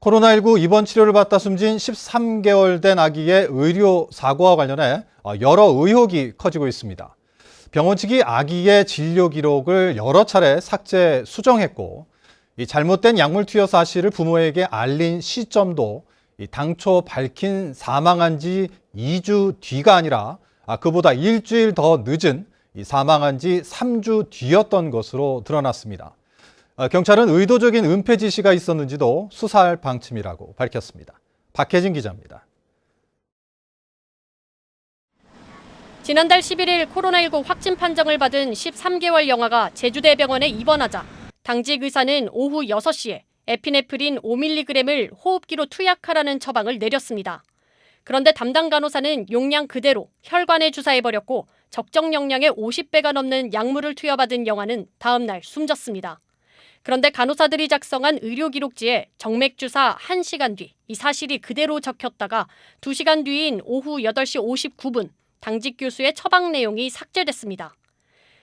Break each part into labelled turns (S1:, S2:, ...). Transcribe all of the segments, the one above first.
S1: 코로나19 입원 치료를 받다 숨진 13개월 된 아기의 의료 사고와 관련해 여러 의혹이 커지고 있습니다. 병원 측이 아기의 진료 기록을 여러 차례 삭제, 수정했고 이 잘못된 약물 투여 사실을 부모에게 알린 시점도 당초 밝힌 사망한 지 2주 뒤가 아니라 그보다 일주일 더 늦은 사망한 지 3주 뒤였던 것으로 드러났습니다. 경찰은 의도적인 은폐 지시가 있었는지도 수사할 방침이라고 밝혔습니다. 박혜진 기자입니다.
S2: 지난달 11일 코로나19 확진 판정을 받은 13개월 영아가 제주대병원에 입원하자 당직 의사는 오후 6시에 에피네프린 5mg을 호흡기로 투약하라는 처방을 내렸습니다. 그런데 담당 간호사는 용량 그대로 혈관에 주사해버렸고 적정 용량의 50배가 넘는 약물을 투여받은 영아는 다음 날 숨졌습니다. 그런데 간호사들이 작성한 의료기록지에 정맥주사 1시간 뒤 이 사실이 그대로 적혔다가 2시간 뒤인 오후 8시 59분 당직 교수의 처방 내용이 삭제됐습니다.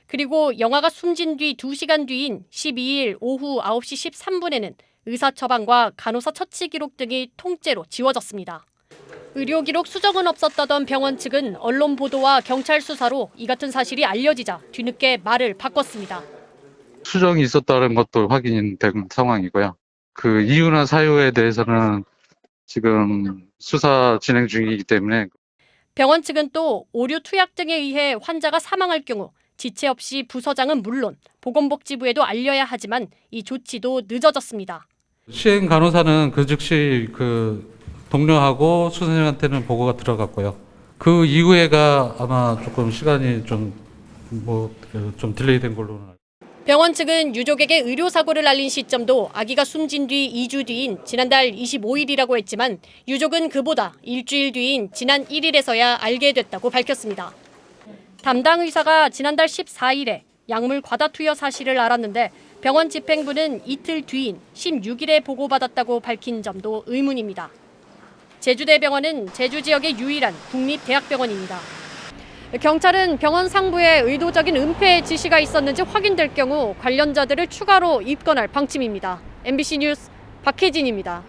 S2: 그리고 영아가 숨진 뒤 2시간 뒤인 12일 오후 9시 13분에는 의사 처방과 간호사 처치 기록 등이 통째로 지워졌습니다. 의료기록 수정은 없었다던 병원 측은 언론 보도와 경찰 수사로 이 같은 사실이 알려지자 뒤늦게 말을 바꿨습니다.
S3: 수정이 있었다는 것도 확인된 상황이고요. 그 이유나 사유에 대해서는 지금 수사 진행 중이기 때문에.
S2: 병원 측은 또 오류 투약 등에 의해 환자가 사망할 경우 지체 없이 부서장은 물론 보건복지부에도 알려야 하지만 이 조치도 늦어졌습니다.
S3: 시행 간호사는 그 즉시 동료하고 수선생한테는 보고가 들어갔고요. 그 이후에가 아마 조금 시간이 좀 딜레이된 걸로는.
S2: 병원 측은 유족에게 의료사고를 알린 시점도 아기가 숨진 뒤 2주 뒤인 지난달 25일이라고 했지만 유족은 그보다 일주일 뒤인 지난 1일에서야 알게 됐다고 밝혔습니다. 담당 의사가 지난달 14일에 약물 과다 투여 사실을 알았는데 병원 집행부는 이틀 뒤인 16일에 보고받았다고 밝힌 점도 의문입니다. 제주대병원은 제주 지역의 유일한 국립대학병원입니다. 경찰은 병원 상부에 의도적인 은폐 지시가 있었는지 확인될 경우 관련자들을 추가로 입건할 방침입니다. MBC 뉴스 박혜진입니다.